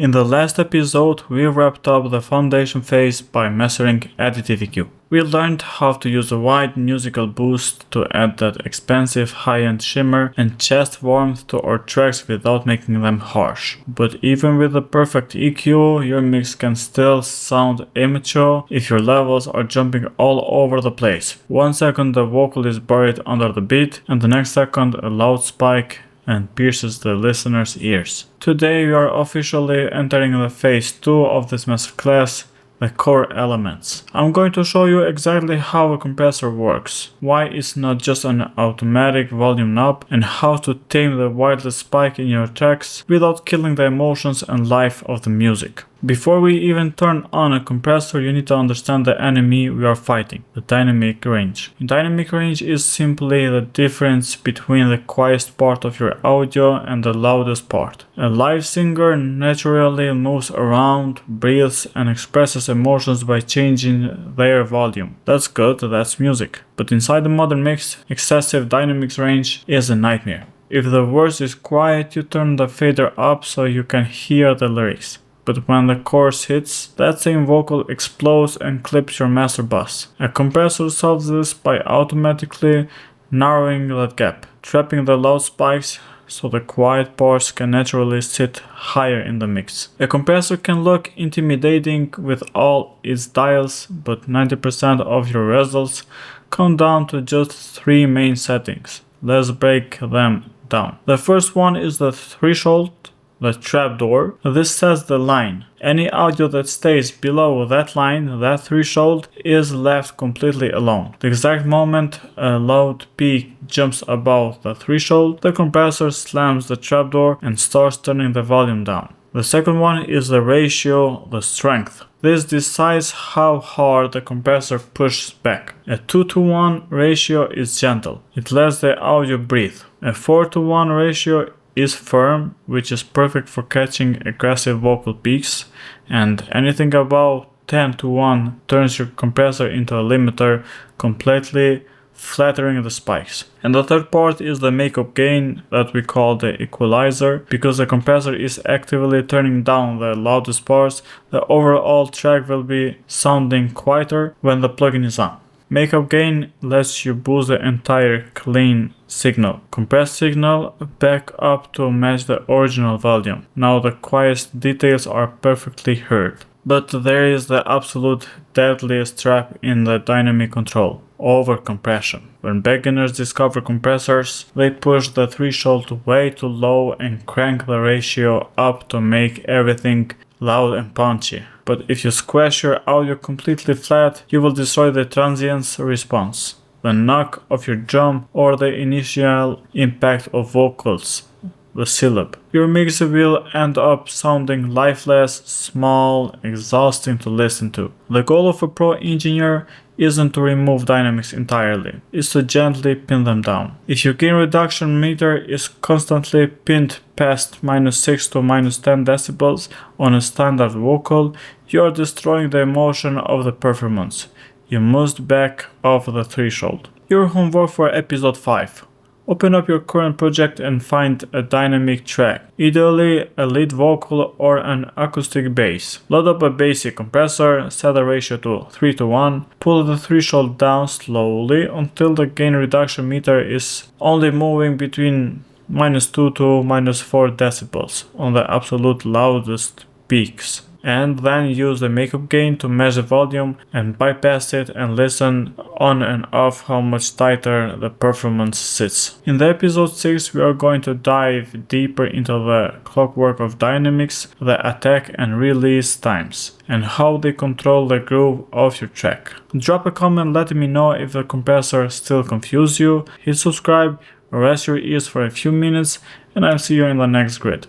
In the last episode, we wrapped up the foundation phase by measuring additive EQ. We learned how to use a wide musical boost to add that expensive high-end shimmer and chest warmth to our tracks without making them harsh. But even with the perfect EQ, your mix can still sound immature if your levels are jumping all over the place. 1 second the vocal is buried under the beat, and the next second a loud spike and pierces the listener's ears. Today we are officially entering the phase 2 of this masterclass, the core elements. I'm going to show you exactly how a compressor works, why it's not just an automatic volume knob, and how to tame the wildest spike in your tracks without killing the emotions and life of the music. Before we even turn on a compressor, you need to understand the enemy we are fighting, the dynamic range. Dynamic range is simply the difference between the quietest part of your audio and the loudest part. A live singer naturally moves around, breathes, and expresses emotions by changing their volume. That's good, that's music. But inside the modern mix, excessive dynamics range is a nightmare. If the verse is quiet, you turn the fader up so you can hear the lyrics. But when the chorus hits, that same vocal explodes and clips your master bus. A compressor solves this by automatically narrowing that gap, trapping the loud spikes so the quiet parts can naturally sit higher in the mix. A compressor can look intimidating with all its dials, but 90% of your results come down to just 3 main settings. Let's break them down. The first one is the threshold, the trapdoor. This sets the line. Any audio that stays below that line, that threshold, is left completely alone. The exact moment a loud peak jumps above the threshold, the compressor slams the trapdoor and starts turning the volume down. The second one is the ratio, the strength. This decides how hard the compressor pushes back. A 2:1 ratio is gentle. It lets the audio breathe. A 4:1 ratio is firm, which is perfect for catching aggressive vocal peaks, and anything above 10:1 turns your compressor into a limiter, completely flattering the spikes. And the third part is the makeup gain that we call the equalizer. Because the compressor is actively turning down the loudest parts, the overall track will be sounding quieter when the plugin is on. Makeup gain lets you boost the entire clean signal. Compressed signal back up to match the original volume. Now the quietest details are perfectly heard. But there is the absolute deadliest trap in the dynamic control: overcompression. When beginners discover compressors, they push the threshold way too low and crank the ratio up to make everything loud and punchy. But if you squash your audio completely flat, you will destroy the transients response, the knock of your drum, or the initial impact of vocals, the syllable. Your mix will end up sounding lifeless, small, exhausting to listen to. The goal of a pro engineer isn't to remove dynamics entirely, it's to gently pin them down. If your gain reduction meter is constantly pinned past -6 to -10 decibels on a standard vocal, you are destroying the emotion of the performance. You must back off the threshold. Your homework for episode 5. Open up your current project and find a dynamic track, ideally a lead vocal or an acoustic bass. Load up a basic compressor, set the ratio to 3:1, pull the threshold down slowly until the gain reduction meter is only moving between -2 to -4 decibels on the absolute loudest peaks. And then use the makeup gain to measure volume and bypass it and listen on and off how much tighter the performance sits. In the episode 6 we are going to dive deeper into the clockwork of dynamics, the attack and release times, and how they control the groove of your track. Drop a comment letting me know if the compressor still confuses you, hit subscribe, rest your ears for a few minutes, and I'll see you in the next grid.